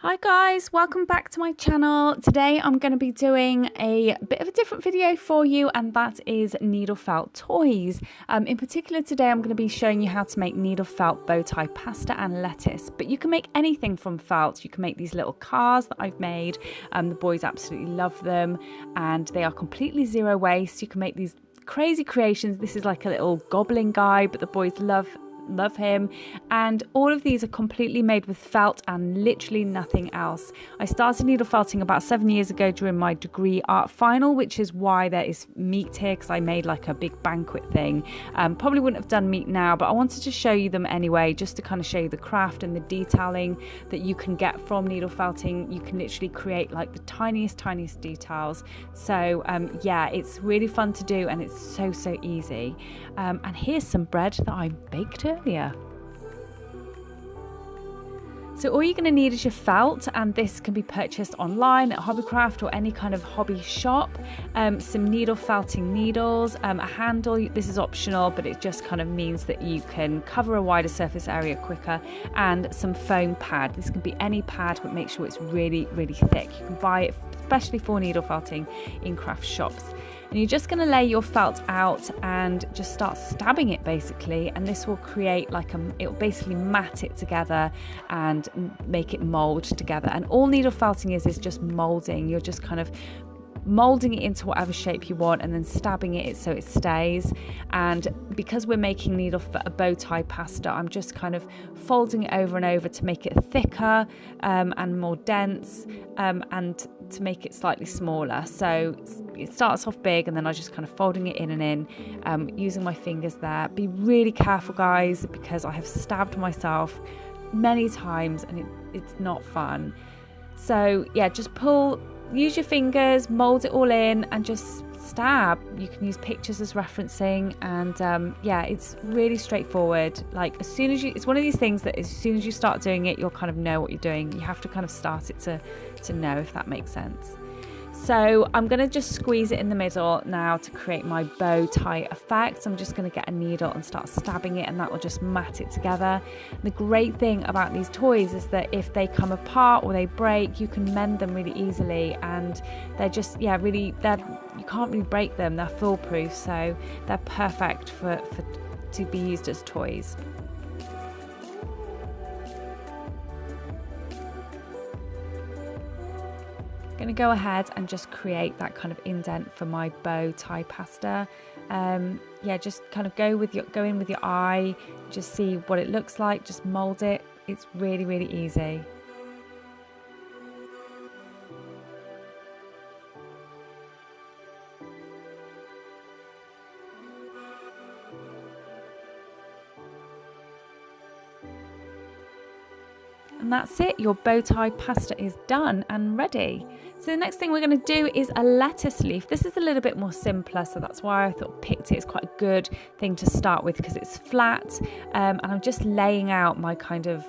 Hi guys, welcome back to my channel. Today I'm going to be doing a bit of a different video for you, and that is needle felt toys. In particular today I'm going to be showing you how to make needle felt bow tie pasta and lettuce, but you can make anything from felt. You can make these little cars that I've made. The boys absolutely love them and they are completely zero waste. You can make these crazy creations. This is like a little goblin guy, but the boys love him, and all of these are completely made with felt and literally nothing else. I started needle felting about 7 years ago during my degree art final, which is why there is meat here, because I made like a big banquet thing. Probably wouldn't have done meat now, but I wanted to show you them anyway, just to kind of show you the craft and the detailing that you can get from needle felting. You can literally create like the tiniest details. So yeah, it's really fun to do and it's so easy. And here's some bread that I baked earlier. So all you're going to need is your felt, and this can be purchased online at Hobbycraft or any kind of hobby shop. Some needle felting needles, a handle. This is optional, but it just kind of means that you can cover a wider surface area quicker, and some foam pad. This can be any pad, but make sure it's really thick. You can buy it especially for needle felting in craft shops. And you're just going to lay your felt out and just start stabbing it basically, and this will create like it'll basically mat it together and make it mold together. And all needle felting is just molding. You're just kind of molding it into whatever shape you want and then stabbing it so it stays. And because we're making a bow tie pasta, I'm just kind of folding it over and over to make it thicker and more dense, and to make it slightly smaller. So it starts off big and then I just kind of folding it in and in, using my fingers there. Be really careful guys, because I have stabbed myself many times and it's not fun. So yeah, just use your fingers, mold it all in and just stab. You can use pictures as referencing, and yeah, it's really straightforward. Like it's one of these things that as soon as you start doing it, you'll kind of know what you're doing. You have to kind of start it to know, if that makes sense. So I'm going to just squeeze it in the middle now to create my bow tie effect. I'm just going to get a needle and start stabbing it, and that will just mat it together. The great thing about these toys is that if they come apart or they break, you can mend them really easily, and they're just, yeah, you can't really break them. They're foolproof, so they're perfect to be used as toys. Going to go ahead and just create that kind of indent for my bow tie pasta. Yeah, just kind of go in with your eye, just see what it looks like, just mold it. It's really easy. And that's it, your bow tie pasta is done and ready. So the next thing we're going to do is a lettuce leaf. This is a little bit more simpler, so that's why I picked it. It's quite a good thing to start with because it's flat, and I'm just laying out my kind of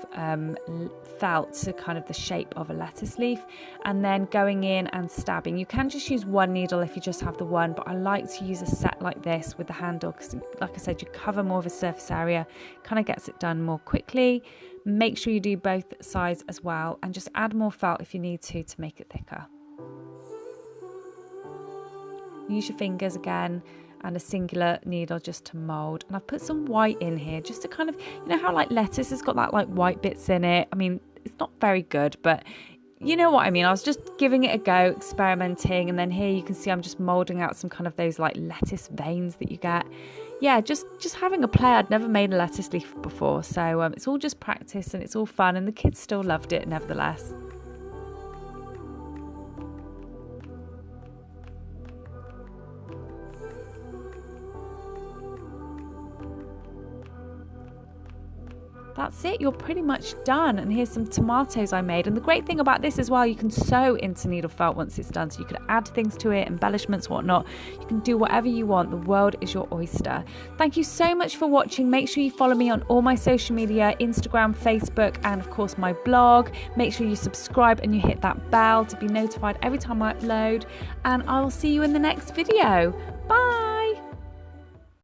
felt to kind of the shape of a lettuce leaf, and then going in and stabbing. You can just use one needle if you just have the one, but I like to use a set like this with the handle because, like I said, you cover more of a surface area, kind of gets it done more quickly. Make sure you do both sides as well, and just add more felt if you need to make it thicker. Use your fingers again and a singular needle just to mold. And I've put some white in here just to kind of, you know how like lettuce has got that like white bits in it. I mean, it's not very good, but you know what I mean. I was just giving it a go, experimenting, and then here you can see I'm just molding out some kind of those like lettuce veins that you get. Yeah, just having a play. I'd never made a lettuce leaf before, so it's all just practice and it's all fun, and the kids still loved it nevertheless. That's it, you're pretty much done. And here's some tomatoes I made. And the great thing about this as well, you can sew into needle felt once it's done. So you could add things to it, embellishments, whatnot. You can do whatever you want. The world is your oyster. Thank you so much for watching. Make sure you follow me on all my social media, Instagram, Facebook, and of course my blog. Make sure you subscribe and you hit that bell to be notified every time I upload. And I will see you in the next video. Bye.